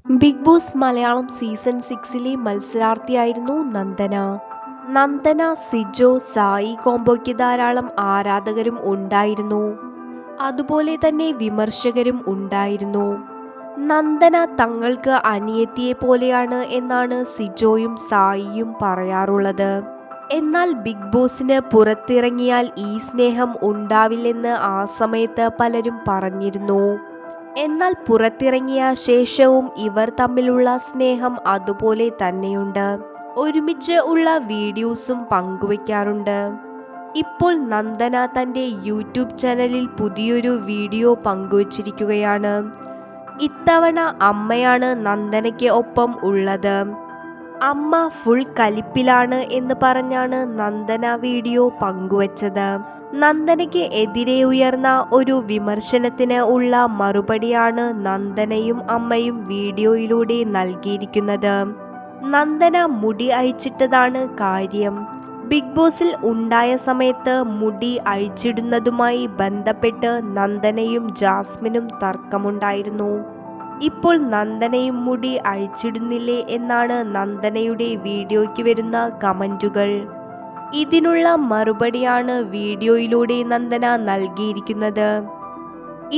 Big Boss Malayalam season 6ലെ മത്സരാർത്ഥിയായിരുന്നു നന്ദന. നന്ദന, സിജോ, സായി കോംബോയ്ക്ക് ധാരാളം ആരാധകരും ഉണ്ടായിരുന്നു. അതുപോലെ തന്നെ വിമർശകരും ഉണ്ടായിരുന്നു. നന്ദന തങ്ങൾക്ക് അനിയത്തിയെ പോലെയാണ് എന്നാണ് സിജോയും സായിയും പറയാറുള്ളത്. എന്നാൽ ബിഗ് ബോസിന് പുറത്തിറങ്ങിയാൽ ഈ സ്നേഹം ഉണ്ടാവില്ലെന്ന് ആ സമയത്ത് പലരും പറഞ്ഞിരുന്നു. എന്നാൽ പുറത്തിറങ്ങിയ ശേഷവും ഇവർ തമ്മിലുള്ള സ്നേഹം അതുപോലെ തന്നെയുണ്ട്. ഒരുമിച്ച് ഉള്ള വീഡിയോസും പങ്കുവയ്ക്കാറുണ്ട്. ഇപ്പോൾ നന്ദന തൻ്റെ യൂട്യൂബ് ചാനലിൽ പുതിയൊരു വീഡിയോ പങ്കുവച്ചിരിക്കുകയാണ്. ഇത്തവണ അമ്മയാണ് നന്ദനയ്ക്ക് ഒപ്പം ഉള്ളത്. അമ്മ ഫുൾ കലിപ്പിലാണ് എന്ന് പറഞ്ഞാണ് നന്ദന വീഡിയോ പങ്കുവച്ചത്. നന്ദനയ്ക്ക് എതിരെ ഉയർന്ന ഒരു വിമർശനത്തിന് ഉള്ള മറുപടിയാണ് നന്ദനയും അമ്മയും വീഡിയോയിലൂടെ നൽകിയിരിക്കുന്നത്. നന്ദന മുടി അഴിച്ചിട്ടതാണ് കാര്യം. ബിഗ് ബോസിൽ ഉണ്ടായ സമയത്ത് മുടി അഴിച്ചിടുന്നതുമായി ബന്ധപ്പെട്ട് നന്ദനയും ജാസ്മിനും തർക്കമുണ്ടായിരുന്നു. ഇപ്പോൾ നന്ദനയും മുടി അഴിച്ചിടുന്നില്ലേ എന്നാണ് നന്ദനയുടെ വീഡിയോയ്ക്ക് വരുന്ന കമന്റുകൾ. ഇതിനുള്ള മറുപടിയാണ് വീഡിയോയിലൂടെ നന്ദന നൽകിയിരിക്കുന്നത്.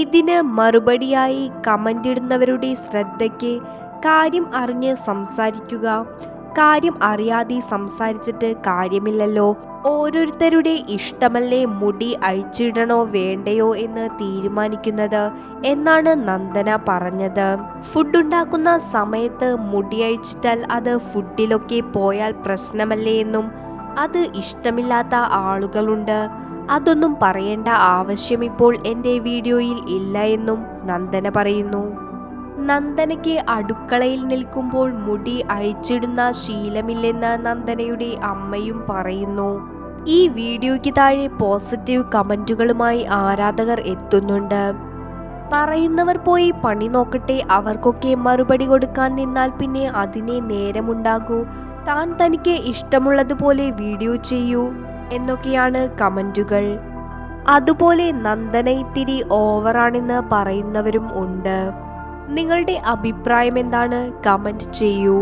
ഇതിന് മറുപടിയായി കമന്റ് ഇടുന്നവരുടെ ശ്രദ്ധയ്ക്ക് കാര്യം അറിഞ്ഞ് സംസാരിക്കുക, കാര്യം അറിയാതെ സംസാരിച്ചിട്ട് കാര്യമില്ലല്ലോ, ഓരോരുത്തരുടെ ഇഷ്ടമല്ലേ മുടി അഴിച്ചിടണോ വേണ്ടയോ എന്ന് തീരുമാനിക്കുന്നത് എന്നാണ് നന്ദന പറഞ്ഞത്. ഫുഡ് ഉണ്ടാക്കുന്ന സമയത്ത് മുടി അഴിച്ചിട്ടാൽ അത് ഫുഡിലൊക്കെ പോയാൽ പ്രശ്നമല്ലേ എന്നും അത് ഇഷ്ടമില്ലാത്ത ആളുകളുണ്ട്, അതൊന്നും പറയേണ്ട ആവശ്യം ഇപ്പോൾ എൻ്റെ വീഡിയോയിൽ ഇല്ല എന്നും നന്ദന പറയുന്നു. നന്ദനയ്ക്ക് അടുക്കളയിൽ നിൽക്കുമ്പോൾ മുടി അഴിച്ചിടുന്ന ശീലമില്ലെന്ന് നന്ദനയുടെ അമ്മയും പറയുന്നു. ഈ വീഡിയോയ്ക്ക് താഴെ പോസിറ്റീവ് കമന്റുകളുമായി ആരാധകർ എത്തുന്നുണ്ട്. പറയുന്നവർ പോയി പണി നോക്കട്ടെ, അവർക്കൊക്കെ മറുപടി കൊടുക്കാൻ നിന്നാൽ പിന്നെ അതിനെ നേരമുണ്ടാകൂ, താൻ തനിക്ക് ഇഷ്ടമുള്ളതുപോലെ വീഡിയോ ചെയ്യൂ എന്നൊക്കെയാണ് കമന്റുകൾ. അതുപോലെ നന്ദന ഇത്തിരി ഓവറാണെന്ന് പറയുന്നവരും ഉണ്ട്. നിങ്ങളുടെ അഭിപ്രായം എന്താണ്? കമന്റ് ചെയ്യൂ.